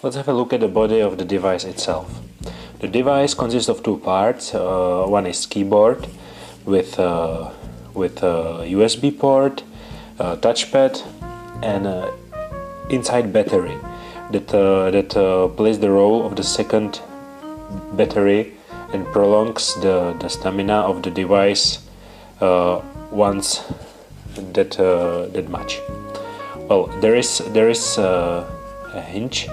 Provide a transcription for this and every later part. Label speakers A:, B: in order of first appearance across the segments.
A: Let's have a look at the body of the device itself. The device consists of two parts. One is keyboard with a USB port, touchpad, and inside battery that plays the role of the second battery and prolongs the stamina of the device once that much. Well, there is a hinge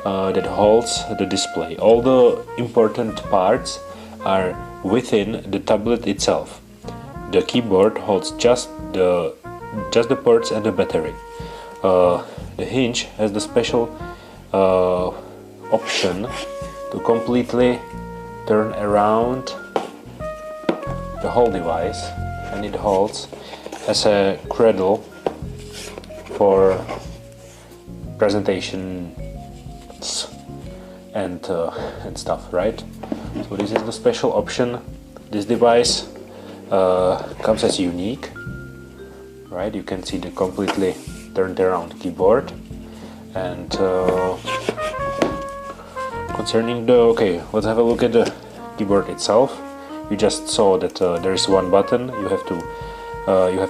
A: that holds the display. All the important parts are within the tablet itself. The keyboard holds just the ports and the battery. The hinge has the special option to completely turn around the whole device, and it holds as a cradle for presentations and stuff, right? So this is the special option. This device comes as unique, right? You can see the completely turned around keyboard. And concerning let's have a look at the keyboard itself. You just saw that there is one button you have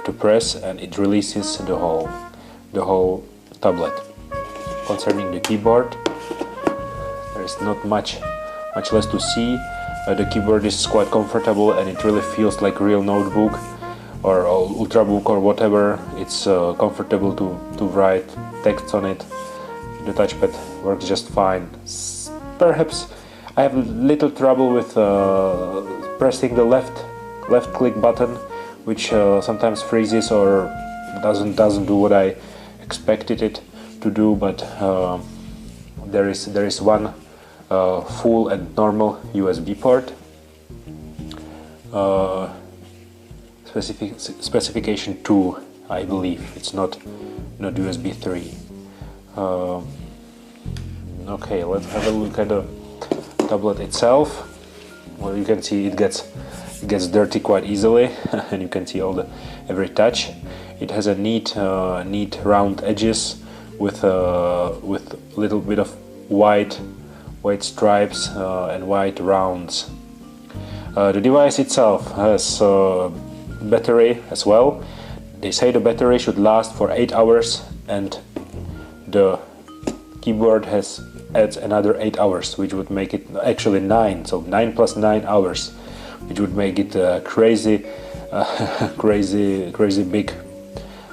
A: to press, and it releases the whole tablet. Concerning the keyboard, there is not much less to see. The keyboard is quite comfortable, and it really feels like a real notebook or ultrabook or whatever. It's comfortable to write text on it. The touchpad works just fine. Perhaps I have a little trouble with pressing the left click button, which sometimes freezes or doesn't do what I expected it to do. But there is one full and normal USB port. Specification 2, I believe. It's not USB 3. Okay, let's have a look at the tablet itself. Well, you can see it gets dirty quite easily, and you can see every touch. It has a neat round edges with a little bit of white stripes and white rounds. The device itself has battery as well. They say the battery should last for 8 hours, and the keyboard adds another 8 hours, which would make it actually 9, so 9 plus 9 hours, which would make it crazy big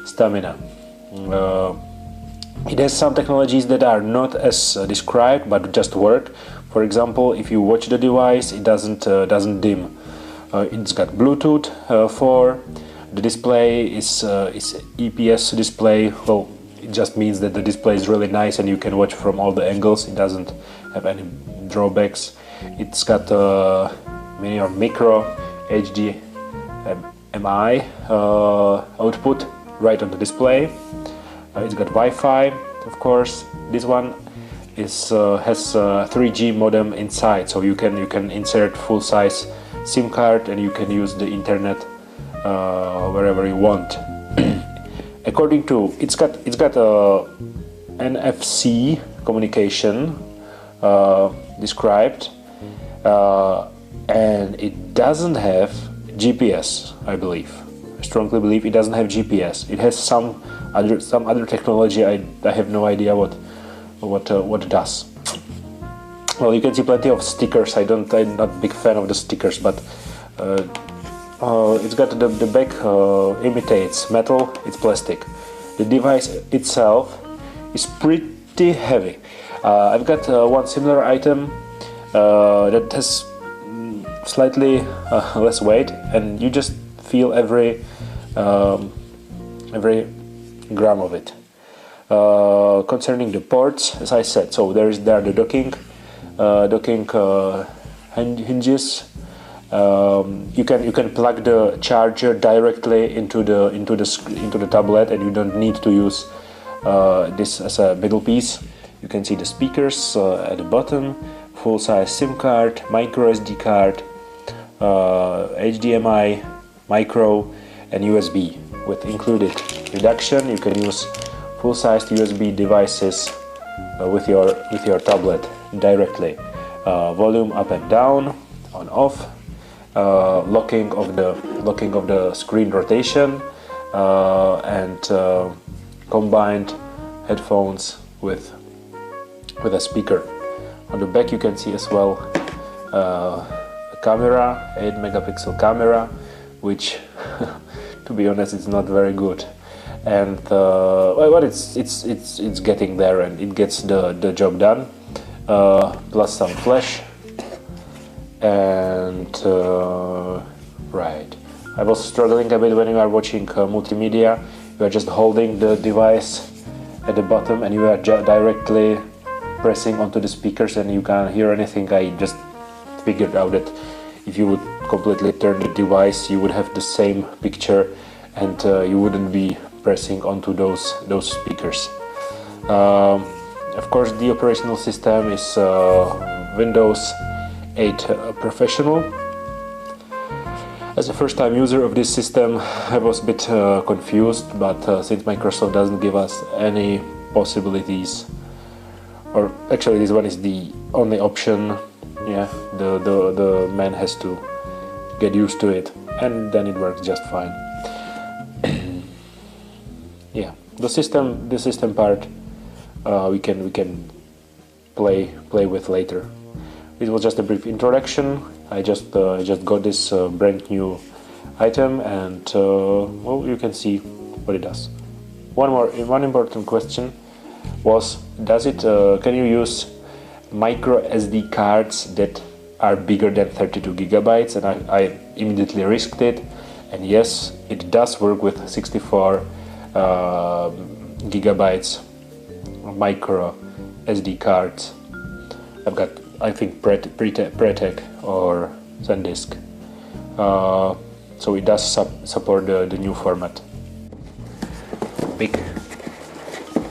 A: stamina. It has some technologies that are not as described, but just work. For example, if you watch the device, it doesn't dim. It's got Bluetooth for the display is EPS display. Well, it just means that the display is really nice and you can watch from all the angles. It doesn't have any drawbacks. It's got mini or micro HDMI output right on the display. It's got Wi-Fi, of course. This one has a 3G modem inside, so you can insert full-size SIM card and you can use the internet wherever you want. According to it's got NFC communication described, and it doesn't have GPS. I believe. I strongly believe it doesn't have GPS. It has some other technology. I have no idea what it does. Well, you can see plenty of stickers. I'm not a big fan of the stickers, but it's got the back imitates metal. It's plastic. The device itself is pretty heavy. I've got one similar item that has slightly less weight, and you just feel every gram of it. Concerning the ports, as I said, so there are the docking hinges. You can plug the charger directly into the tablet, and you don't need to use this as a middle piece. You can see the speakers at the bottom, full-size SIM card, micro SD card, HDMI, micro, and USB. With included reduction, you can use full-sized USB devices with your tablet directly. Volume up and down, on off, locking of the screen rotation, and combined headphones with a speaker. On the back you can see as well a camera, 8 megapixel camera, which to be honest it's not very good, and well, it's getting there, and it gets the job done, plus some flash, and right. I was struggling a bit when you are watching multimedia. You are just holding the device at the bottom and you are directly pressing onto the speakers and you can't hear anything. I just figured out that if you would completely turn the device, you would have the same picture, and you wouldn't be pressing onto those speakers. Of course, the operational system is Windows 8 Professional. As a first-time user of this system, I was a bit confused, but since Microsoft doesn't give us any possibilities, or actually this one is the only option, yeah, the man has to get used to it, and then it works just fine. Yeah, the system part we can play with later. It was just a brief introduction. I just got this brand new item, and well, you can see what it does. One important question was, can you use micro SD cards that are bigger than 32 gigabytes? And I immediately risked it, and yes, it does work with 64 gigabytes micro SD cards. I've got, I think, Pretec or SanDisk, so it does support the new format. Big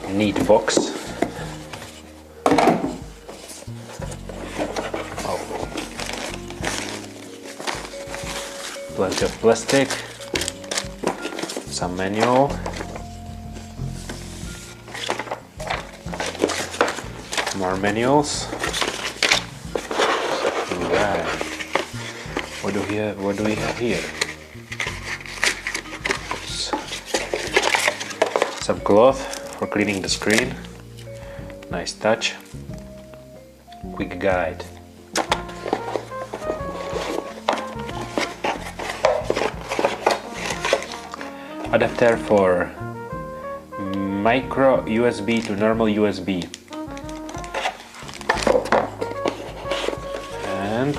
A: neat box. Oh. Plenty of plastic, some manual, more manuals. Right. What do we have here? Some cloth for cleaning the screen. Nice touch. Quick guide. Adapter for micro USB to normal USB. And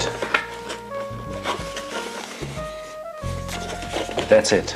A: that's it.